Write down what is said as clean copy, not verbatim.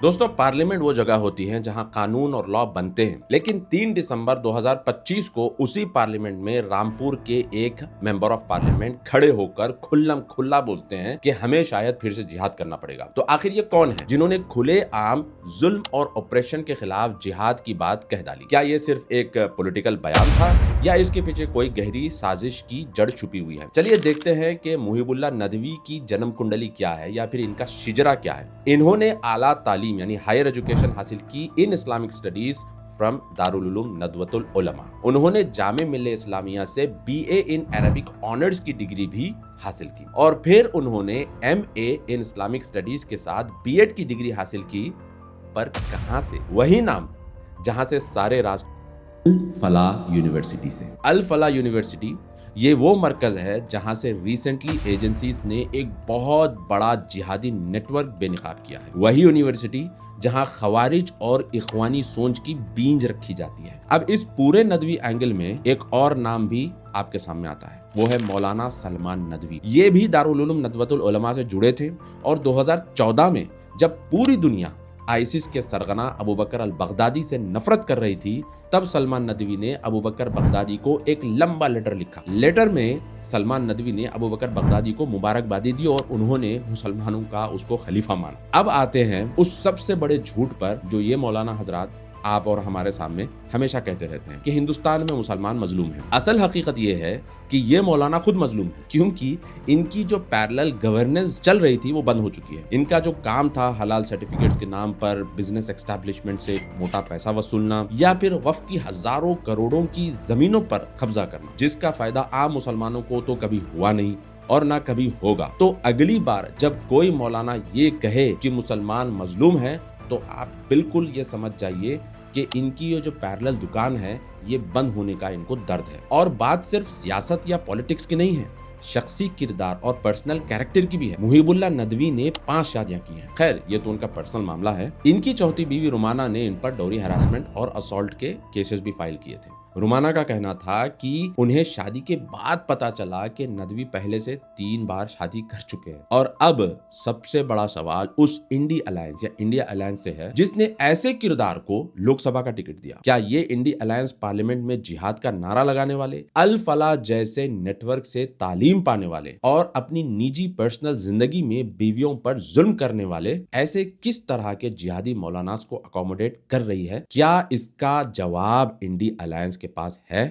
दोस्तों, पार्लियामेंट वो जगह होती है जहां कानून और लॉ बनते हैं, लेकिन 3 दिसंबर 2025 को उसी पार्लियामेंट में रामपुर के एक मेंबर ऑफ पार्लियामेंट खड़े होकर खुल्लम खुल्ला बोलते हैं कि हमें शायद फिर से जिहाद करना पड़ेगा। तो आखिर ये कौन है जिन्होंने खुले आम जुल्म और ऑपरेशन के खिलाफ जिहाद की बात कह डाली? क्या ये सिर्फ एक पॉलिटिकल बयान था या इसके पीछे कोई गहरी साजिश की जड़ छुपी हुई है? चलिए देखते हैं कि मुहिबुल्लाह नदवी की जन्म कुंडली क्या है या फिर इनका शिजरा क्या है। इन्होंने आला तालीम यानी हायर एजुकेशन हासिल की in Islamic studies from Darul Uloom Nadwatul Ulama. उन्होंने जामे मिल्ले इस्लामिया से बीए इन अरबिक ऑनर्स की डिग्री भी हासिल की और फिर उन्होंने एमए इन इस्लामिक स्टडीज के साथ बीएड की डिग्री हासिल की। पर कहां से? वही नाम जहां से सारे राष्ट्र अल फलाह यूनिवर्सिटी से। अल फलाह यूनिवर्सिटी ये वो मरकज है जहां से रिसेंटली एजेंसीज ने एक बहुत बड़ा जिहादी नेटवर्क बेनकाब किया है। वही यूनिवर्सिटी जहां खवारिज और इखवानी सोच की बींज रखी जाती है। अब इस पूरे नदवी एंगल में एक और नाम भी आपके सामने आता है, वो है मौलाना सलमान नदवी। ये भी दारुल उलूम नदवतुल उलमा से जुड़े थे और 2014 में जब पूरी दुनिया आईसिस के सरगना अबू बकर अल बगदादी से नफरत कर रही थी, तब सलमान नदवी ने अबू बकर बगदादी को एक लंबा लेटर लिखा। लेटर में सलमान नदवी ने अबू बकर बगदादी को मुबारकबादी दी और उन्होंने मुसलमानों का उसको खलीफा माना। अब आते हैं उस सबसे बड़े झूठ पर जो ये मौलाना हजरात आप और हमारे सामने हमेशा कहते रहते हैं कि हिंदुस्तान में मुसलमान मजलूम हैं। असल हकीकत ये है कि ये मौलाना खुद मजलूम है, क्योंकि इनकी जो पैरेलल गवर्नेंस चल रही थी वो बंद हो चुकी है। इनका जो काम था हलाल सर्टिफिकेट्स के नाम पर बिजनेस एस्टैब्लिशमेंट से मोटा पैसा वसूलना या फिर वक्फ की हजारों करोड़ों की जमीनों पर कब्जा करना, जिसका फायदा आम मुसलमानों को तो कभी हुआ नहीं और ना कभी होगा। तो अगली बार जब कोई मौलाना ये कहे कि मुसलमान मजलूम है, तो आप बिल्कुल ये समझ जाइए कि इनकी ये जो पैरेलल दुकान है ये बंद होने का इनको दर्द है। और बात सिर्फ सियासत या पॉलिटिक्स की नहीं है, शख्सी किरदार और पर्सनल कैरेक्टर की भी है। मुहिबुल्लाह नदवी ने 5 शादियां की हैं। खैर ये तो उनका पर्सनल मामला है। इनकी चौथी बीवी रुमाना ने इन पर डोरी हैरासमेंट और असॉल्ट के केसेस भी फाइल किए थे। रुमाना का कहना था कि उन्हें शादी के बाद पता चला कि नदवी पहले से 3 बार शादी कर चुके हैं। और अब सबसे बड़ा सवाल उस इंडी अलायंस या इंडिया अलायंस से है जिसने ऐसे किरदार को लोकसभा का टिकट दिया। क्या ये इंडी अलायंस पार्लियामेंट में जिहाद का नारा लगाने वाले, अल फलाह जैसे नेटवर्क से तालीम पाने वाले और अपनी निजी पर्सनल जिंदगी में बीवियों पर जुल्म करने वाले ऐसे किस तरह के जिहादी मौलानास को अकोमोडेट कर रही है? क्या इसका जवाब इंडी अलायंस के पास है?